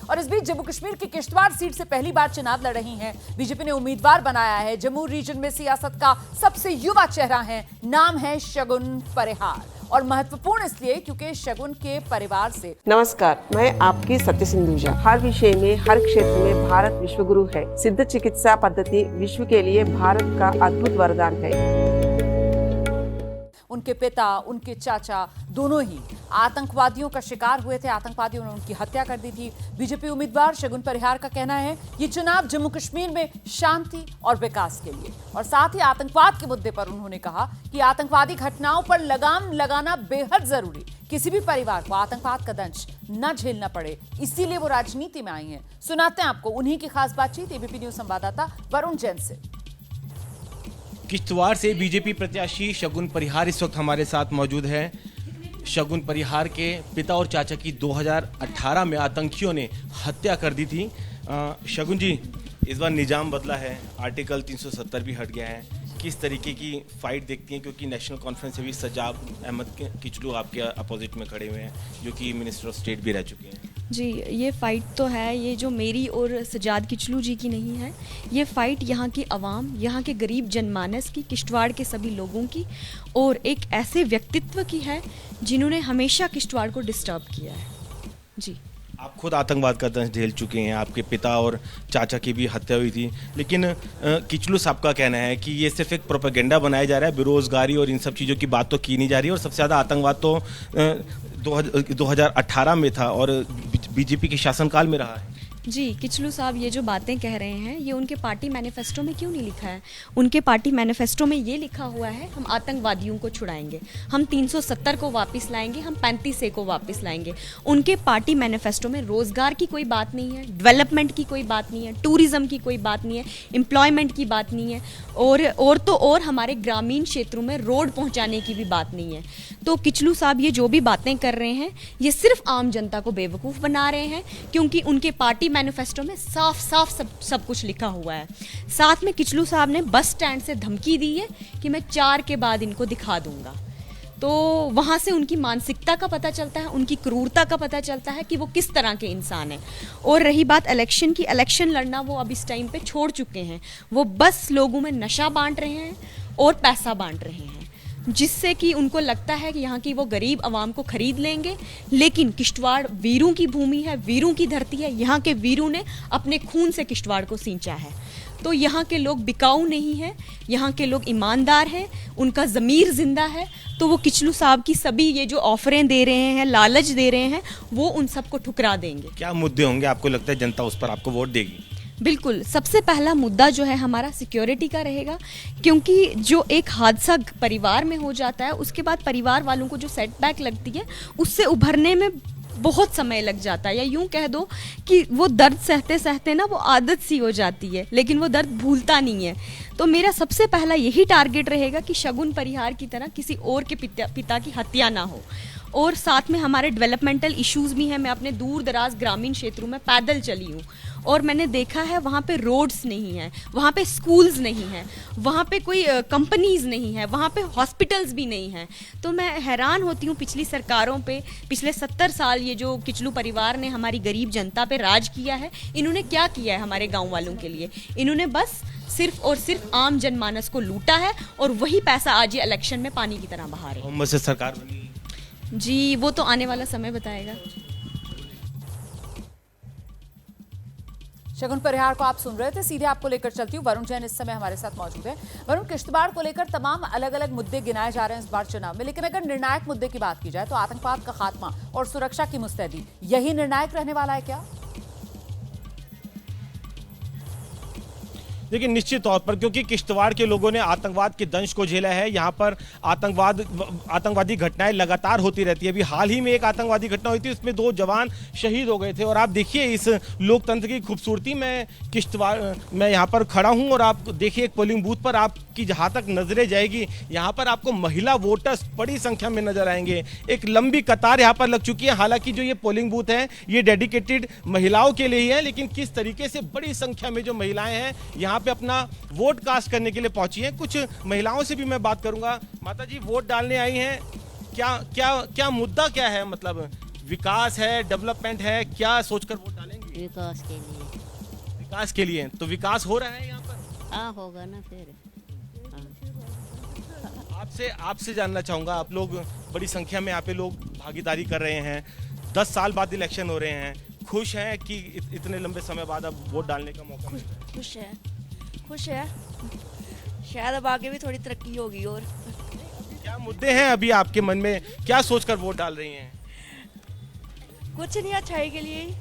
और इस बीच जम्मू कश्मीर की किश्तवाड़ सीट से पहली बार चुनाव लड़ रही हैं बीजेपी ने उम्मीदवार बनाया है। जम्मू रीजन में सियासत का सबसे युवा चेहरा है, नाम है शगुन परिहार, और महत्वपूर्ण इसलिए क्योंकि शगुन के परिवार से। नमस्कार, मैं आपकी सत्य सिंधुजा। हर विषय में, हर क्षेत्र में भारत विश्वगुरु है। सिद्ध चिकित्सा पद्धति विश्व के लिए भारत का अद्भुत वरदान है। उनके पिता, उनके चाचा दोनों ही आतंकवादियों का शिकार हुए थे। आतंकवादियों ने उनकी हत्या कर दी थी। बीजेपी उम्मीदवार शगुन परिहार का कहना है ये चुनाव जम्मू कश्मीर में शांति और विकास के लिए, और साथ ही आतंकवाद के मुद्दे पर उन्होंने कहा कि आतंकवादी घटनाओं पर लगाम लगाना बेहद जरूरी। किसी भी परिवार को आतंकवाद का दंश न झेलना पड़े, इसीलिए वो राजनीति में आई हैं। सुनाते हैं आपको उन्हीं की खास बातचीत एबीपी न्यूज संवाददाता वरुण जैन से। किश्तवाड़ से बीजेपी प्रत्याशी शगुन परिहार इस वक्त हमारे साथ मौजूद है। शगुन परिहार के पिता और चाचा की 2018 में आतंकियों ने हत्या कर दी थी। शगुन जी, इस बार निजाम बदला है, आर्टिकल 370 भी हट गया है। किस तरीके की फाइट देखती हैं, क्योंकि नेशनल कॉन्फ्रेंस से भी सजाद अहमद किचलू आपके अपोजिट में खड़े हुए हैं, जो कि मिनिस्टर ऑफ स्टेट भी रह चुके हैं। जी, ये फ़ाइट तो है, ये जो मेरी और सजाद किचलू जी की नहीं है, ये फ़ाइट यहाँ की आवाम, यहाँ के गरीब जनमानस की, किश्तवाड़ के सभी लोगों की, और एक ऐसे व्यक्तित्व की है जिन्होंने हमेशा किश्तवाड़ को डिस्टर्ब किया है। जी, आप खुद आतंकवाद का दंश झेल चुके हैं, आपके पिता और चाचा की भी हत्या हुई थी, लेकिन किचलू साहब का कहना है कि ये सिर्फ एक प्रोपेगेंडा बनाया जा रहा है, बेरोजगारी और इन सब चीज़ों की बात तो की नहीं जा रही है, और सबसे ज़्यादा आतंकवाद तो 2018 में था और बीजेपी के शासनकाल में रहा है। जी, किचलू साहब ये जो बातें कह रहे हैं ये उनके पार्टी मैनिफेस्टो में क्यों नहीं लिखा है? उनके पार्टी मैनिफेस्टो में ये लिखा हुआ है, हम आतंकवादियों को छुड़ाएंगे, हम 370 को वापस लाएंगे, हम 35 को वापस लाएंगे। उनके पार्टी मैनिफेस्टो में रोजगार की कोई बात नहीं है, डेवलपमेंट की कोई बात नहीं है, टूरिज्म की कोई बात नहीं है, एम्प्लॉयमेंट की बात नहीं है, और हमारे ग्रामीण क्षेत्रों में रोड पहुँचाने की भी बात नहीं है। तो किचलू साहब ये जो भी बातें कर रहे हैं ये सिर्फ आम जनता को बेवकूफ़ बना रहे हैं, क्योंकि उनके पार्टी मैनिफेस्टो में साफ साफ सब कुछ लिखा हुआ है। साथ में किचलू साहब ने बस स्टैंड से धमकी दी है कि मैं 4 के बाद इनको दिखा दूंगा। तो वहाँ से उनकी मानसिकता का पता चलता है, उनकी क्रूरता का पता चलता है कि वो किस तरह के इंसान हैं। और रही बात इलेक्शन की, इलेक्शन लड़ना वो अब इस टाइम पे छोड़ चुके हैं। वो बस लोगों में नशा बांट रहे हैं और पैसा बांट रहे हैं, जिससे कि उनको लगता है कि यहाँ की वो गरीब आवाम को खरीद लेंगे। लेकिन किश्तवाड़ वीरों की भूमि है, वीरों की धरती है। यहाँ के वीरों ने अपने खून से किश्तवाड़ को सींचा है। तो यहाँ के लोग बिकाऊ नहीं हैं, यहाँ के लोग ईमानदार हैं, उनका ज़मीर जिंदा है। तो वो किचलू साहब की सभी ये जो ऑफरें दे रहे हैं, लालच दे रहे हैं, वो उन सबको ठुकरा देंगे। क्या मुद्दे होंगे आपको लगता है जनता उस पर आपको वोट देगी? बिल्कुल, सबसे पहला मुद्दा जो है हमारा सिक्योरिटी का रहेगा, क्योंकि जो एक हादसा परिवार में हो जाता है उसके बाद परिवार वालों को जो सेटबैक लगती है उससे उभरने में बहुत समय लग जाता है, या यूं कह दो कि वो दर्द सहते सहते ना वो आदत सी हो जाती है, लेकिन वो दर्द भूलता नहीं है। तो मेरा सबसे पहला यही टारगेट रहेगा कि शगुन परिहार की तरह किसी और के पिता की हत्या ना हो। और साथ में हमारे डेवलपमेंटल इश्यूज़ भी हैं। मैं अपने दूर दराज ग्रामीण क्षेत्रों में पैदल चली हूँ और मैंने देखा है वहाँ पे रोड्स नहीं हैं, वहाँ पे स्कूल्स नहीं हैं, वहाँ पे कोई कंपनीज़ नहीं है, वहाँ पे हॉस्पिटल्स भी नहीं हैं। तो मैं हैरान होती हूँ पिछली सरकारों पे, पिछले 70 साल ये जो किचलू परिवार ने हमारी गरीब जनता पे राज किया है, इन्होंने क्या किया है हमारे गाँव वालों के लिए? इन्होंने बस सिर्फ और सिर्फ आम जनमानस को लूटा है, और वही पैसा आज ये इलेक्शन में पानी की तरह बहा रहे हैं। से सरकार बनी जी, वो तो आने वाला समय बताएगा। शगुन परिहार को आप सुन रहे थे, सीधे आपको लेकर चलती हूँ। वरुण जैन इस समय हमारे साथ मौजूद है। वरुण, किश्तवाड़ को लेकर तमाम अलग अलग मुद्दे गिनाए जा रहे हैं इस बार चुनाव में, लेकिन अगर निर्णायक मुद्दे की बात की जाए तो आतंकवाद का खात्मा और सुरक्षा की मुस्तैदी, यही निर्णायक रहने वाला है क्या? देखिए, निश्चित तौर पर, क्योंकि किश्तवाड़ के लोगों ने आतंकवाद के दंश को झेला है। यहाँ पर आतंकवादी घटनाएं लगातार होती रहती है। अभी हाल ही में एक आतंकवादी घटना हुई थी, उसमें 2 जवान शहीद हो गए थे। और आप देखिए इस लोकतंत्र की खूबसूरती में, मैं यहाँ पर खड़ा हूँ और आप देखिए एक पोलिंग बूथ पर आपकी जहाँ तक नजरें जाएगी, यहाँ पर आपको महिला वोटर्स बड़ी संख्या में नजर आएंगे। एक लंबी कतार यहाँ पर लग चुकी है। हालांकि जो ये पोलिंग बूथ है ये डेडिकेटेड महिलाओं के लिए ही है, लेकिन किस तरीके से बड़ी संख्या में जो महिलाएं हैं यहाँ पे अपना वोट कास्ट करने के लिए पहुंची हैं। कुछ महिलाओं से भी मैं बात करूंगा। माता जी, वोट डालने आई हैं, क्या मुद्दा क्या है? मतलब विकास है, डेवलपमेंट है, क्या सोचकर वोट डालेंगे? विकास के लिए। विकास के लिए, तो विकास हो रहा है यहाँ पर? हाँ होगा ना फिर। हाँ। आपसे जानना चाहूंगा, आप लोग बड़ी संख्या में यहाँ पे लोग भागीदारी कर रहे हैं, 10 साल बाद इलेक्शन हो रहे हैं, खुश हैं कि इतने लंबे समय बाद अब वोट डालने का मौका मिला है? खुश है। शायद अब आगे भी थोड़ी तरक्की होगी। और क्या मुद्दे हैं अभी आपके मन में, क्या सोचकर वोट डाल रही हैं? कुछ नहीं, अच्छाई के लिए ही।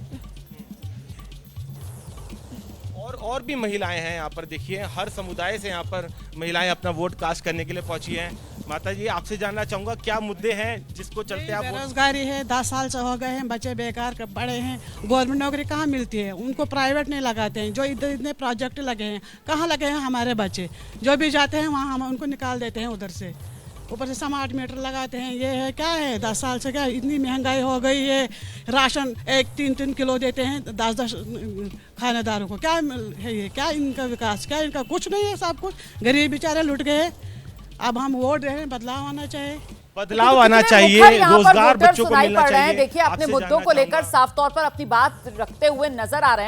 और भी महिलाएं हैं यहाँ पर, देखिए हर समुदाय से यहाँ पर महिलाएं अपना वोट कास्ट करने के लिए पहुंची हैं। माता जी, आपसे जानना चाहूंगा क्या मुद्दे हैं जिसको चलते आप वोट? बेरोजगारी है, 10 साल से हो गए हैं, बच्चे बेकार पड़े हैं, गवर्नमेंट नौकरी कहाँ मिलती है, उनको प्राइवेट नहीं लगाते हैं। जो इधर इतने प्रोजेक्ट लगे हैं, कहाँ लगे हैं हमारे बच्चे? जो भी जाते हैं वहाँ हम उनको निकाल देते हैं उधर से, ऊपर से स्मार्ट मीटर लगाते हैं। ये है क्या है, 10 साल से क्या इतनी महंगाई हो गई है। राशन 3-3 किलो देते हैं 10-10 खानेदारों को। क्या है ये, क्या इनका विकास, क्या इनका? कुछ नहीं है, सब कुछ गरीब बेचारे लुट गए। अब हम वोट दे रहे हैं, बदलाव आना चाहिए। बदलाव आना चाहिए, रोजगार बच्चों को मिलना चाहिए। देखिए अपने मुद्दों को लेकर साफ तौर पर अपनी बात रखते हुए नजर आ रहे हैं।